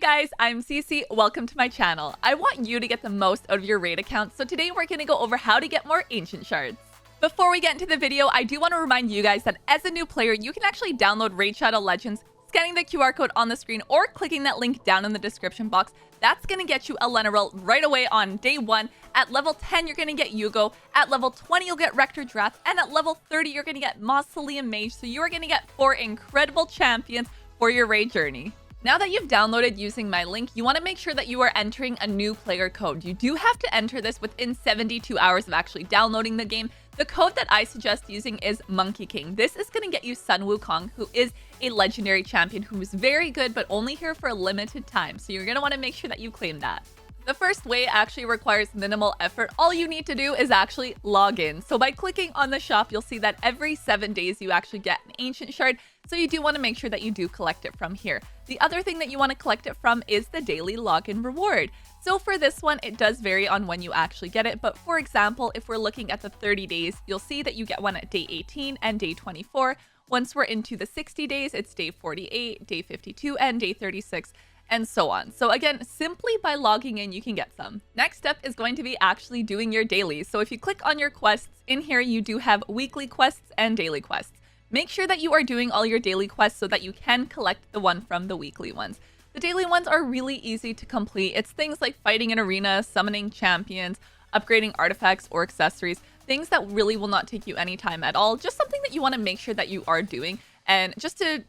guys, I'm Cece. Welcome to my channel. I want you to get the most out of your raid account, so today we're going to go over how to get more Ancient Shards. Before we get into the video, I do want to remind you guys that as a new player, you can actually download Raid Shadow Legends, scanning the QR code on the screen or clicking that link down in the description box. That's going to get you Elenaril right away on day 1. At level 10, you're going to get Uugo. At level 20, you'll get Rector Drath. And at level 30, you're going to get Mausoleum Mage. So you are going to get 4 incredible champions for your raid journey. Now that you've downloaded using my link, you want to make sure that you are entering a new player code. You do have to enter this within 72 hours of actually downloading the game. The code that I suggest using is Monkey King. This is going to get you Sun Wukong, who is a legendary champion who is very good, but only here for a limited time. So you're going to want to make sure that you claim that. The first way actually requires minimal effort. All you need to do is actually log in. So by clicking on the shop, you'll see that every 7 days you actually get an Ancient Shard. So you do want to make sure that you do collect it from here. The other thing that you want to collect it from is the daily login reward. So for this one, it does vary on when you actually get it. But for example, if we're looking at the 30 days, you'll see that you get one at day 18 and day 24. Once we're into the 60 days, it's day 48, day 52, and day 36. And so on. So again, simply by logging in, you can get some. Next step is going to be actually doing your dailies. So if you click on your quests, in here you do have weekly quests and daily quests. Make sure that you are doing all your daily quests so that you can collect the one from the weekly ones. The daily ones are really easy to complete. It's things like fighting an arena, summoning champions, upgrading artifacts or accessories, things that really will not take you any time at all. Just something that you want to make sure that you are doing. And just to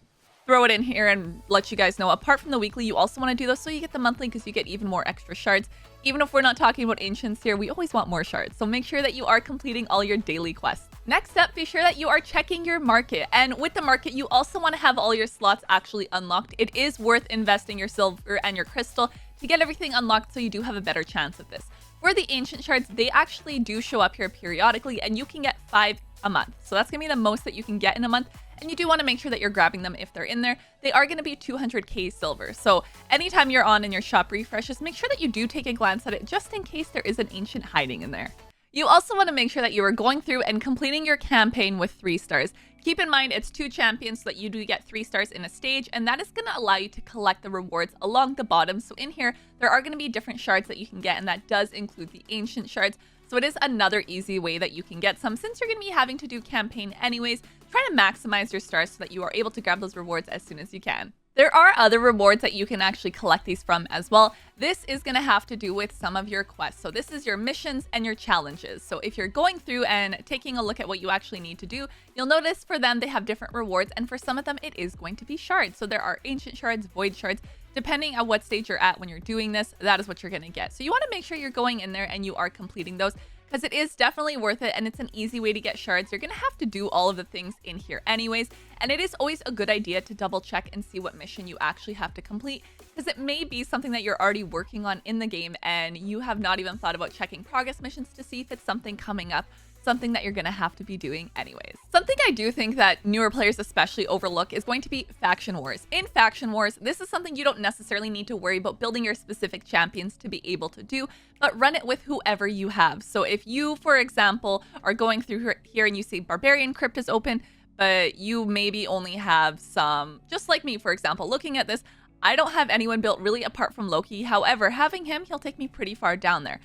throw it in here and let you guys know, apart from the weekly, you also want to do those so you get the monthly because you get even more extra shards. Even if we're not talking about ancients here, we always want more shards. So make sure that you are completing all your daily quests. Next up, be sure that you are checking your market. And with the market, you also want to have all your slots actually unlocked. It is worth investing your silver and your crystal to get everything unlocked so you do have a better chance of this. For the Ancient Shards, they actually do show up here periodically and you can get 5 a month. So that's going to be the most that you can get in a month. And you do want to make sure that you're grabbing them if they're in there. They are going to be 200k silver. So anytime you're on and your shop refreshes, make sure that you do take a glance at it just in case there is an ancient hiding in there. You also want to make sure that you are going through and completing your campaign with 3 stars. Keep in mind it's 2 champions so that you do get 3 stars in a stage, and that is going to allow you to collect the rewards along the bottom. So in here, there are going to be different shards that you can get, and that does include the Ancient Shards. So it is another easy way that you can get some. Since you're going to be having to do campaign anyways, try to maximize your stars so that you are able to grab those rewards as soon as you can. There are other rewards that you can actually collect these from as well. This is going to have to do with some of your quests. So this is your missions and your challenges. So if you're going through and taking a look at what you actually need to do, you'll notice for them they have different rewards, and for some of them it is going to be shards. So there are Ancient Shards, Void Shards. Depending on what stage you're at when you're doing this, that is what you're going to get. So you want to make sure you're going in there and you are completing those, because it is definitely worth it and it's an easy way to get shards. You're going to have to do all of the things in here anyways, and it is always a good idea to double check and see what mission you actually have to complete, because it may be something that you're already working on in the game and you have not even thought about checking progress missions to see if it's something coming up, something that you're going to have to be doing anyways. Something I do think that newer players especially overlook is going to be faction wars. In faction wars, this is something you don't necessarily need to worry about building your specific champions to be able to do, but run it with whoever you have. So if you, for example, are going through here and you see Barbarian Crypt is open, but you maybe only have some, just like me, for example, looking at this, I don't have anyone built really apart from Loki. However, having him, he'll take me pretty far down there.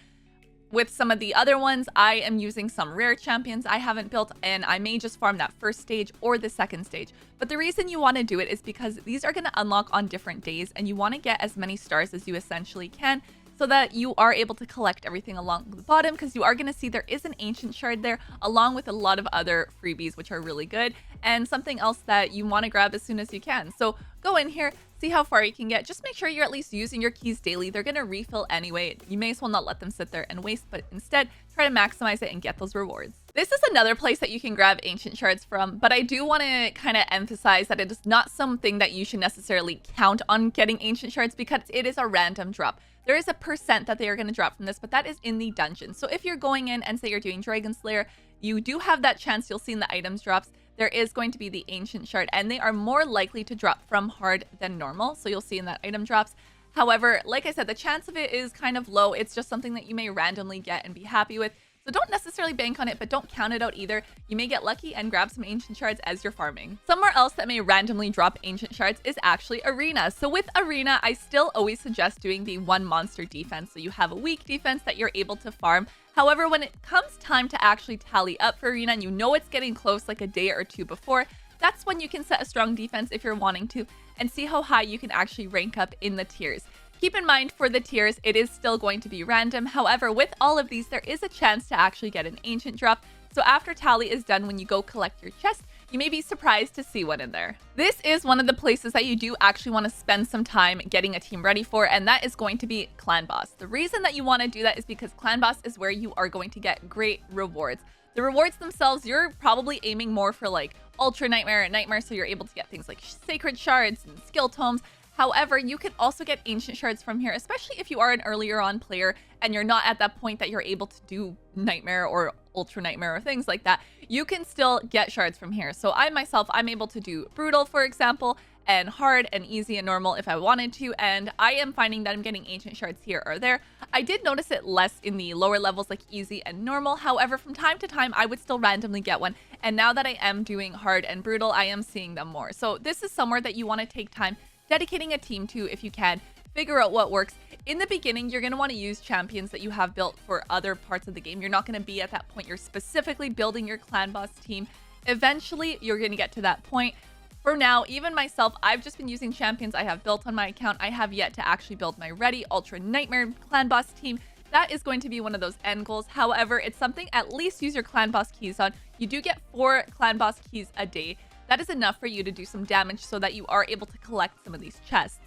With some of the other ones, I am using some rare champions I haven't built, and I may just farm that first stage or the second stage. But the reason you want to do it is because these are going to unlock on different days, and you want to get as many stars as you essentially can so that you are able to collect everything along the bottom, because you are going to see there is an Ancient Shard there, along with a lot of other freebies, which are really good, and something else that you want to grab as soon as you can. So go in here, see how far you can get. Just make sure you're at least using your keys daily. They're going to refill anyway. You may as well not let them sit there and waste, but instead try to maximize it and get those rewards. This is another place that you can grab Ancient Shards from, but I do want to kind of emphasize that it is not something that you should necessarily count on getting Ancient Shards, because it is a random drop. There is a % that they are going to drop from this, but that is in the dungeon. So if you're going in and say you're doing Dragon Slayer, you do have that chance. You'll see in the items drops, there is going to be the Ancient Shard, and they are more likely to drop from hard than normal. So you'll see in that item drops. However, like I said, the chance of it is kind of low. It's just something that you may randomly get and be happy with. So don't necessarily bank on it, but don't count it out either. You may get lucky and grab some Ancient Shards as you're farming. Somewhere else that may randomly drop Ancient Shards is actually Arena. So with Arena, I still always suggest doing the one monster defense. So you have a weak defense that you're able to farm. However, when it comes time to actually tally up for Arena and you know it's getting close like a day or two before, that's when you can set a strong defense if you're wanting to and see how high you can actually rank up in the tiers. Keep in mind for the tiers, it is still going to be random. However, with all of these, there is a chance to actually get an ancient drop. So after tally is done, when you go collect your chest, you may be surprised to see one in there. This is one of the places that you do actually want to spend some time getting a team ready for, and that is going to be Clan Boss. The reason that you want to do that is because Clan Boss is where you are going to get great rewards. The rewards themselves, you're probably aiming more for like Ultra Nightmare and Nightmare, so you're able to get things like Sacred Shards and Skill Tomes. However, you can also get Ancient Shards from here, especially if you are an earlier on player and you're not at that point that you're able to do Nightmare or Ultra Nightmare or things like that. You can still get shards from here. So I myself, I'm able to do Brutal, for example, and Hard and Easy and Normal if I wanted to, and I am finding that I'm getting Ancient Shards here or there. I did notice it less in the lower levels like Easy and Normal. However, from time to time, I would still randomly get one. And now that I am doing Hard and Brutal, I am seeing them more. So this is somewhere that you want to take time dedicating a team to if you can, figure out what works. In the beginning, you're going to want to use champions that you have built for other parts of the game. You're not going to be at that point. You're specifically building your Clan Boss team. Eventually, you're going to get to that point. For now, even myself, I've just been using champions I have built on my account. I have yet to actually build my ready Ultra Nightmare Clan Boss team. That is going to be one of those end goals. However, it's something at least use your Clan Boss keys on. You do get 4 Clan Boss keys a day. That is enough for you to do some damage so that you are able to collect some of these chests.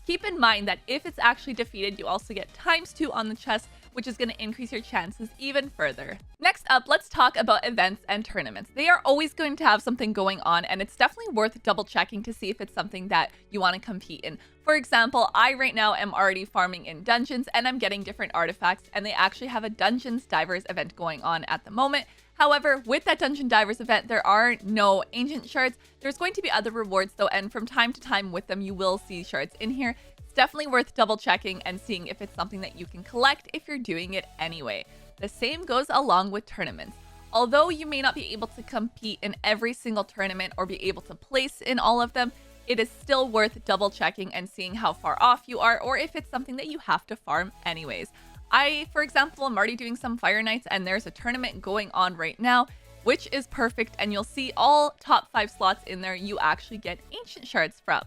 Keep in mind that if it's actually defeated, you also get ×2 on the chest, which is going to increase your chances even further. Next up, let's talk about events and tournaments. They are always going to have something going on, and it's definitely worth double checking to see if it's something that you want to compete in. For example, I right now am already farming in dungeons and I'm getting different artifacts, and they actually have a Dungeons Divers event going on at the moment. However, with that Dungeon Divers event, there are no Ancient Shards. There's going to be other rewards though, and from time to time with them, you will see shards in here. It's definitely worth double checking and seeing if it's something that you can collect if you're doing it anyway. The same goes along with tournaments. Although you may not be able to compete in every single tournament or be able to place in all of them, it is still worth double checking and seeing how far off you are or if it's something that you have to farm anyways. I, for example, am already doing some Fire Nights and there's a tournament going on right now, which is perfect, and you'll see all top 5 slots in there you actually get Ancient Shards from.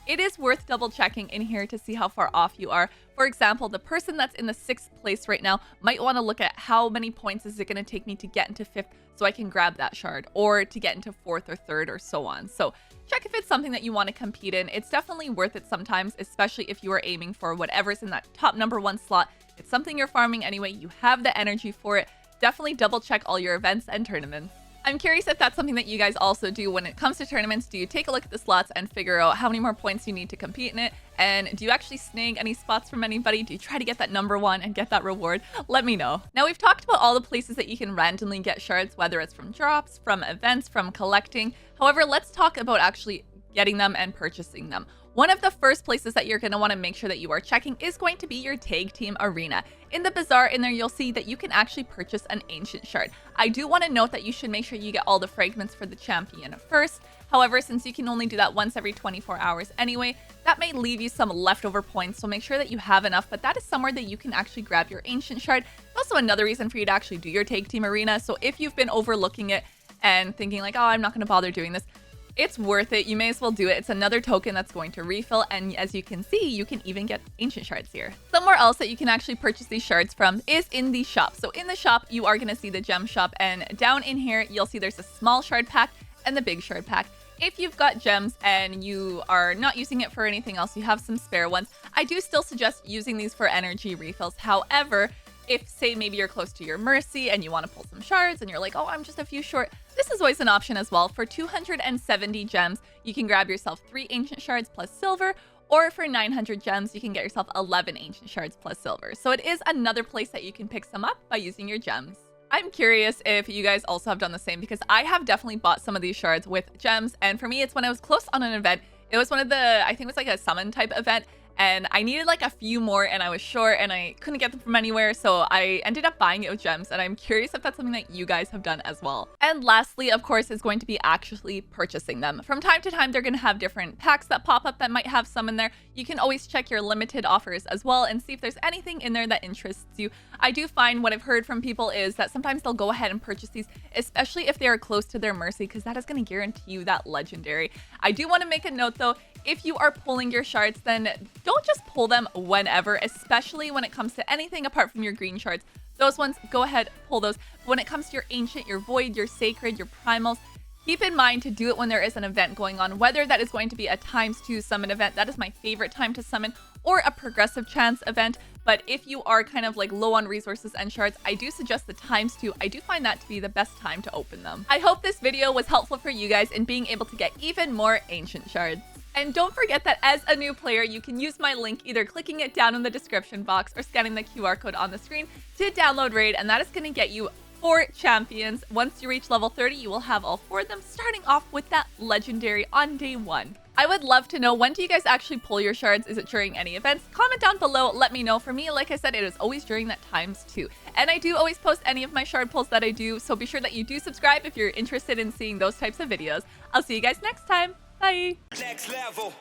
It is worth double checking in here to see how far off you are. For example, the person that's in the 6th place right now might want to look at how many points is it going to take me to get into 5th so I can grab that shard, or to get into 4th or 3rd or so on. So check if it's something that you want to compete in. It's definitely worth it sometimes, especially if you are aiming for whatever's in that top #1 slot. It's something you're farming anyway, you have the energy for it. Definitely double check all your events and tournaments. I'm curious if that's something that you guys also do when it comes to tournaments. Do you take a look at the slots and figure out how many more points you need to compete in it? And do you actually snag any spots from anybody? Do you try to get that #1 and get that reward? Let me know. Now, we've talked about all the places that you can randomly get shards, whether it's from drops, from events, from collecting. However, let's talk about actually getting them and purchasing them. One of the first places that you're going to want to make sure that you are checking is going to be your tag team arena. In the bazaar in there, you'll see that you can actually purchase an Ancient Shard. I do want to note that you should make sure you get all the fragments for the champion first. However, since you can only do that once every 24 hours anyway, that may leave you some leftover points, so make sure that you have enough, but that is somewhere that you can actually grab your Ancient Shard. Also another reason for you to actually do your tag team arena, so if you've been overlooking it and thinking like, oh, I'm not going to bother doing this, it's worth it. You may as well do it. It's another token that's going to refill, and as you can see, you can even get Ancient Shards here. Somewhere else that you can actually purchase these shards from is in the shop. So in the shop, you are going to see the gem shop, and down in here, you'll see there's a small shard pack and the big shard pack. If you've got gems and you are not using it for anything else, you have some spare ones, I do still suggest using these for energy refills. However, if, say, maybe you're close to your Mercy and you want to pull some shards and you're like, oh, I'm just a few short, this is always an option as well. For 270 gems, you can grab yourself 3 Ancient Shards plus silver, or for 900 gems, you can get yourself 11 Ancient Shards plus silver. So it is another place that you can pick some up by using your gems. I'm curious if you guys also have done the same, because I have definitely bought some of these shards with gems, and for me, it's when I was close on an event. It was one of the, I think it was like a summon type event, and I needed like a few more and I was short and I couldn't get them from anywhere, so I ended up buying it with gems, and I'm curious if that's something that you guys have done as well. And lastly, of course, is going to be actually purchasing them. From time to time, they're going to have different packs that pop up that might have some in there. You can always check your limited offers as well and see if there's anything in there that interests you. I do find what I've heard from people is that sometimes they'll go ahead and purchase these, especially if they are close to their mercy, because that is going to guarantee you that legendary. I do want to make a note though, if you are pulling your shards, then don't just pull them whenever, especially when it comes to anything apart from your green shards. Those ones, go ahead, pull those. But when it comes to your ancient, your void, your sacred, your primals, keep in mind to do it when there is an event going on, whether that is going to be a ×2 summon event. That is my favorite time to summon, or a progressive chance event. But if you are kind of like low on resources and shards, I do suggest the ×2. I do find that to be the best time to open them. I hope this video was helpful for you guys in being able to get even more ancient shards. And don't forget that as a new player, you can use my link, either clicking it down in the description box or scanning the QR code on the screen to download Raid, and that is going to get you 4 champions. Once you reach level 30, you will have all 4 of them, starting off with that legendary on day 1. I would love to know, when do you guys actually pull your shards? Is it during any events? Comment down below, let me know. For me, like I said, it is always during that ×2. And I do always post any of my shard pulls that I do, so be sure that you do subscribe if you're interested in seeing those types of videos. I'll see you guys next time. Bye! Next level.